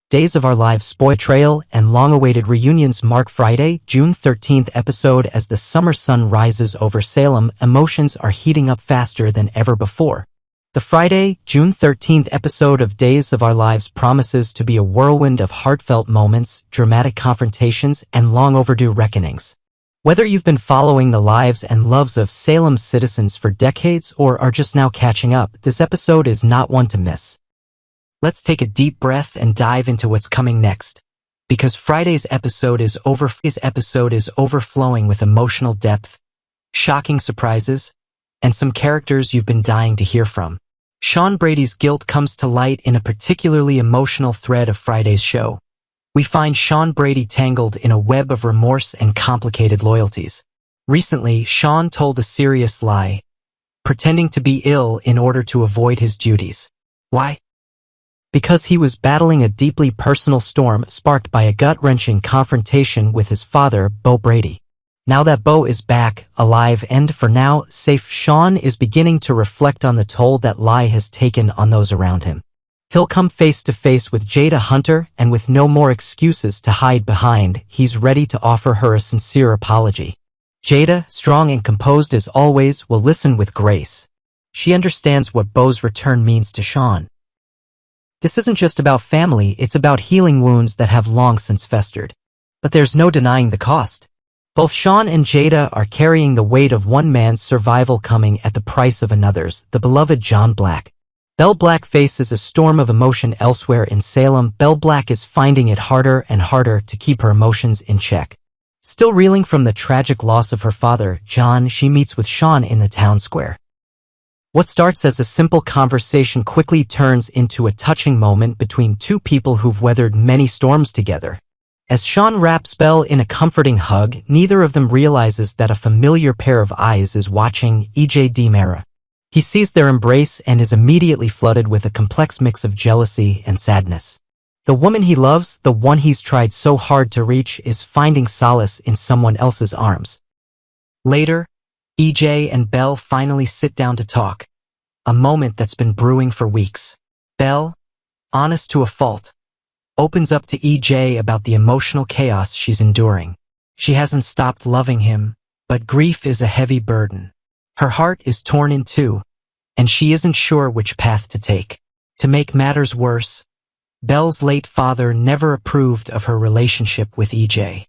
Days of Our Lives spoil betrayal and long-awaited reunions mark Friday, June 13th episode. As the summer sun rises over Salem, emotions are heating up faster than ever before. The Friday, June 13th episode of Days of Our Lives promises to be a whirlwind of heartfelt moments, dramatic confrontations, and long-overdue reckonings. Whether you've been following the lives and loves of Salem's citizens for decades or are just now catching up, this episode is not one to miss. Let's take a deep breath and dive into what's coming next. Because Friday's episode is overflowing with emotional depth, shocking surprises, and some characters you've been dying to hear from. Shawn Brady's guilt comes to light in a particularly emotional thread of Friday's show. We find Shawn Brady tangled in a web of remorse and complicated loyalties. Recently, Shawn told a serious lie, pretending to be ill in order to avoid his duties. Why? Because he was battling a deeply personal storm sparked by a gut-wrenching confrontation with his father, Beau Brady. Now that Beau is back, alive and, for now, safe, Shawn is beginning to reflect on the toll that lie has taken on those around him. He'll come face to face with Jada Hunter, and with no more excuses to hide behind, he's ready to offer her a sincere apology. Jada, strong and composed as always, will listen with grace. She understands what Beau's return means to Shawn. This isn't just about family, it's about healing wounds that have long since festered. But there's no denying the cost. Both Shawn and Jada are carrying the weight of one man's survival coming at the price of another's, the beloved John Black. Belle Black faces a storm of emotion elsewhere in Salem. Belle Black is finding it harder and harder to keep her emotions in check. Still reeling from the tragic loss of her father, John, she meets with Shawn in the town square. What starts as a simple conversation quickly turns into a touching moment between two people who've weathered many storms together. As Shawn wraps Belle in a comforting hug, neither of them realizes that a familiar pair of eyes is watching EJ Demera. He sees their embrace and is immediately flooded with a complex mix of jealousy and sadness. The woman he loves, the one he's tried so hard to reach, is finding solace in someone else's arms. Later, EJ and Belle finally sit down to talk, a moment that's been brewing for weeks. Belle, honest to a fault, opens up to EJ about the emotional chaos she's enduring. She hasn't stopped loving him, but grief is a heavy burden. Her heart is torn in two, and she isn't sure which path to take. To make matters worse, Belle's late father never approved of her relationship with EJ.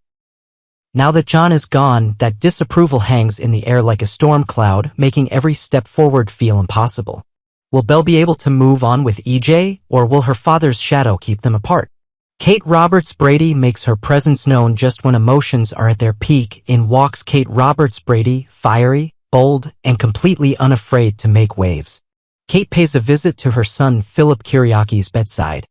Now that John is gone, that disapproval hangs in the air like a storm cloud, making every step forward feel impossible. Will Belle be able to move on with EJ, or will her father's shadow keep them apart? Kate Roberts Brady makes her presence known just when emotions are at their peak. In walks Kate Roberts Brady, fiery, bold, and completely unafraid to make waves. Kate pays a visit to her son Philip Kiriaki's bedside.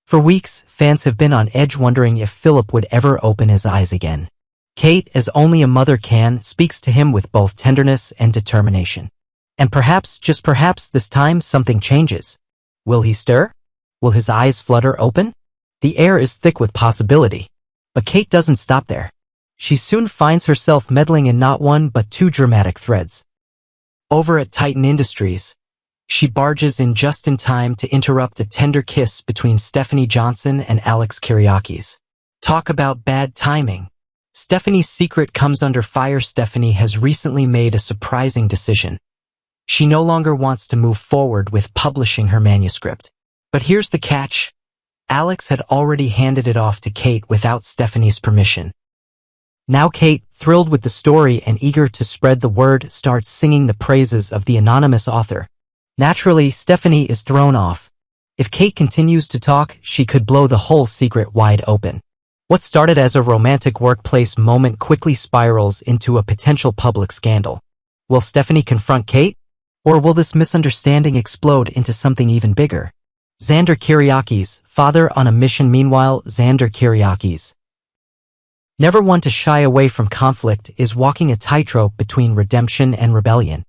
For weeks, fans have been on edge wondering if Philip would ever open his eyes again. Kate, as only a mother can, speaks to him with both tenderness and determination. And perhaps, just perhaps, this time something changes. Will he stir? Will his eyes flutter open? The air is thick with possibility. But Kate doesn't stop there. She soon finds herself meddling in not one but two dramatic threads. Over at Titan Industries, she barges in just in time to interrupt a tender kiss between Stephanie Johnson and Alex Kiriakis. Talk about bad timing. Stephanie's secret comes under fire. Stephanie has recently made a surprising decision. She no longer wants to move forward with publishing her manuscript. But here's the catch. Alex had already handed it off to Kate without Stephanie's permission. Now Kate, thrilled with the story and eager to spread the word, starts singing the praises of the anonymous author. Naturally, Stephanie is thrown off. If Kate continues to talk, she could blow the whole secret wide open. What started as a romantic workplace moment quickly spirals into a potential public scandal. Will Stephanie confront Kate? Or will this misunderstanding explode into something even bigger? Xander Kiriakis, father on a mission. Meanwhile, Xander Kiriakis, never one to shy away from conflict, is walking a tightrope between redemption and rebellion.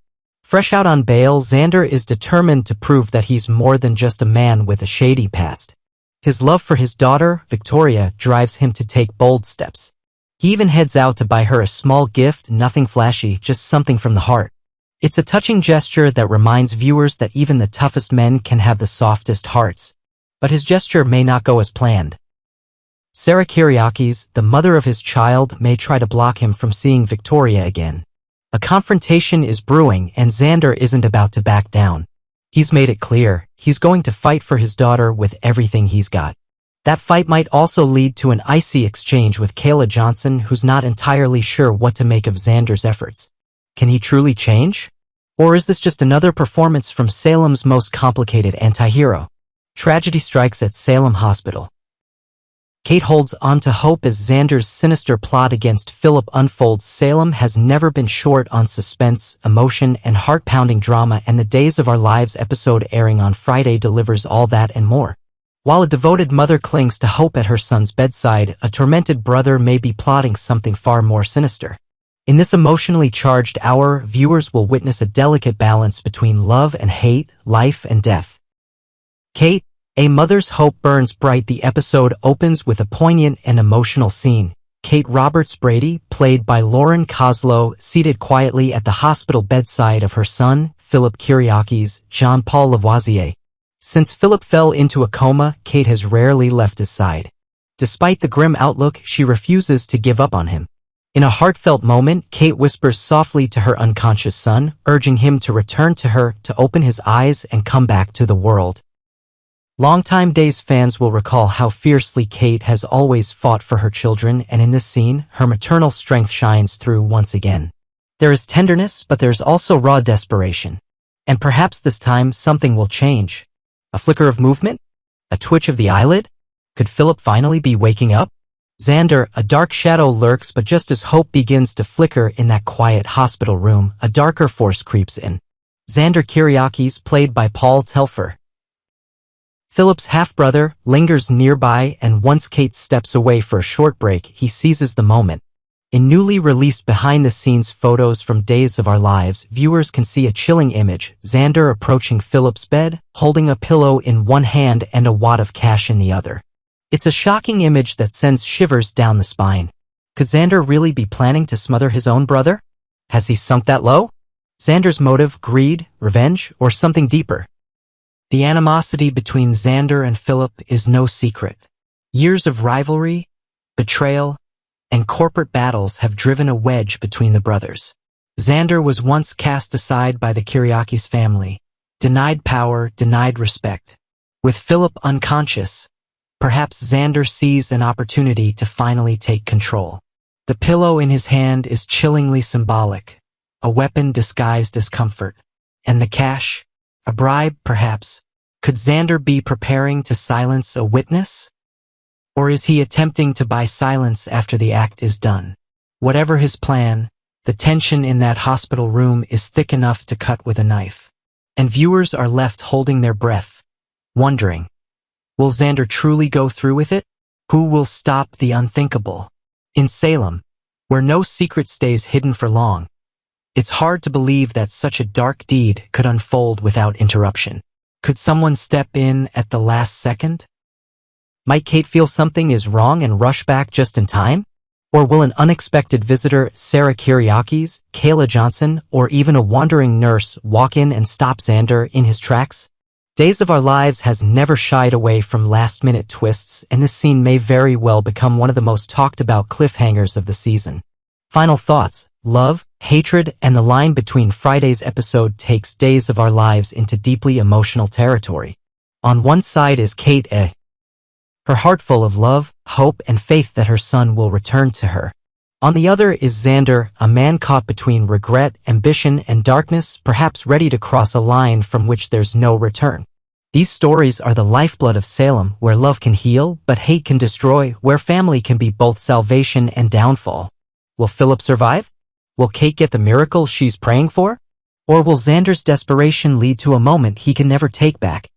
Fresh out on bail, Xander is determined to prove that he's more than just a man with a shady past. His love for his daughter, Victoria, drives him to take bold steps. He even heads out to buy her a small gift, nothing flashy, just something from the heart. It's a touching gesture that reminds viewers that even the toughest men can have the softest hearts. But his gesture may not go as planned. Sarah Kyriakis, the mother of his child, may try to block him from seeing Victoria again. A confrontation is brewing and Xander isn't about to back down. He's made it clear, he's going to fight for his daughter with everything he's got. That fight might also lead to an icy exchange with Kayla Johnson, who's not entirely sure what to make of Xander's efforts. Can he truly change? Or is this just another performance from Salem's most complicated anti-hero? Tragedy strikes at Salem Hospital. Kate holds on to hope as Xander's sinister plot against Philip unfolds. Salem has never been short on suspense, emotion, and heart-pounding drama, and the Days of Our Lives episode airing on Friday delivers all that and more. While a devoted mother clings to hope at her son's bedside, a tormented brother may be plotting something far more sinister. In this emotionally charged hour, viewers will witness a delicate balance between love and hate, life and death. Kate, a mother's hope burns bright. The episode opens with a poignant and emotional scene. Kate Roberts-Brady, played by Lauren Koslow, seated quietly at the hospital bedside of her son, Philip Kyriakis, Jean-Paul Lavoisier. Since Philip fell into a coma, Kate has rarely left his side. Despite the grim outlook, she refuses to give up on him. In a heartfelt moment, Kate whispers softly to her unconscious son, urging him to return to her, to open his eyes and come back to the world. Longtime Days fans will recall how fiercely Kate has always fought for her children, and in this scene, her maternal strength shines through once again. There is tenderness, but there's also raw desperation. And perhaps this time something will change. A flicker of movement? A twitch of the eyelid? Could Philip finally be waking up? Xander, a dark shadow lurks, but just as hope begins to flicker in that quiet hospital room, a darker force creeps in. Xander Kyriakis, played by Paul Telfer, Philip's half-brother, lingers nearby, and once Kate steps away for a short break, he seizes the moment. In newly released behind-the-scenes photos from Days of Our Lives, viewers can see a chilling image, Xander approaching Philip's bed, holding a pillow in one hand and a wad of cash in the other. It's a shocking image that sends shivers down the spine. Could Xander really be planning to smother his own brother? Has he sunk that low? Xander's motive, greed, revenge, or something deeper? The animosity between Xander and Philip is no secret. Years of rivalry, betrayal, and corporate battles have driven a wedge between the brothers. Xander was once cast aside by the Kyriakis family, denied power, denied respect. With Philip unconscious, perhaps Xander sees an opportunity to finally take control. The pillow in his hand is chillingly symbolic, a weapon disguised as comfort. And the cash? A bribe, perhaps. Could Xander be preparing to silence a witness? Or is he attempting to buy silence after the act is done? Whatever his plan, the tension in that hospital room is thick enough to cut with a knife. And viewers are left holding their breath, wondering, will Xander truly go through with it? Who will stop the unthinkable? In Salem, where no secret stays hidden for long, it's hard to believe that such a dark deed could unfold without interruption. Could someone step in at the last second? Might Kate feel something is wrong and rush back just in time? Or will an unexpected visitor, Sarah Kyriakis, Kayla Johnson, or even a wandering nurse walk in and stop Xander in his tracks? Days of Our Lives has never shied away from last-minute twists, and this scene may very well become one of the most talked-about cliffhangers of the season. Final thoughts. Love, hatred, and the line between Friday's episode takes Days of Our Lives into deeply emotional territory. On one side is Kate, her heart full of love, hope, and faith that her son will return to her. On the other is Xander, a man caught between regret, ambition, and darkness, perhaps ready to cross a line from which there's no return. These stories are the lifeblood of Salem, where love can heal, but hate can destroy, where family can be both salvation and downfall. Will Philip survive? Will Kate get the miracle she's praying for? Or will Xander's desperation lead to a moment he can never take back?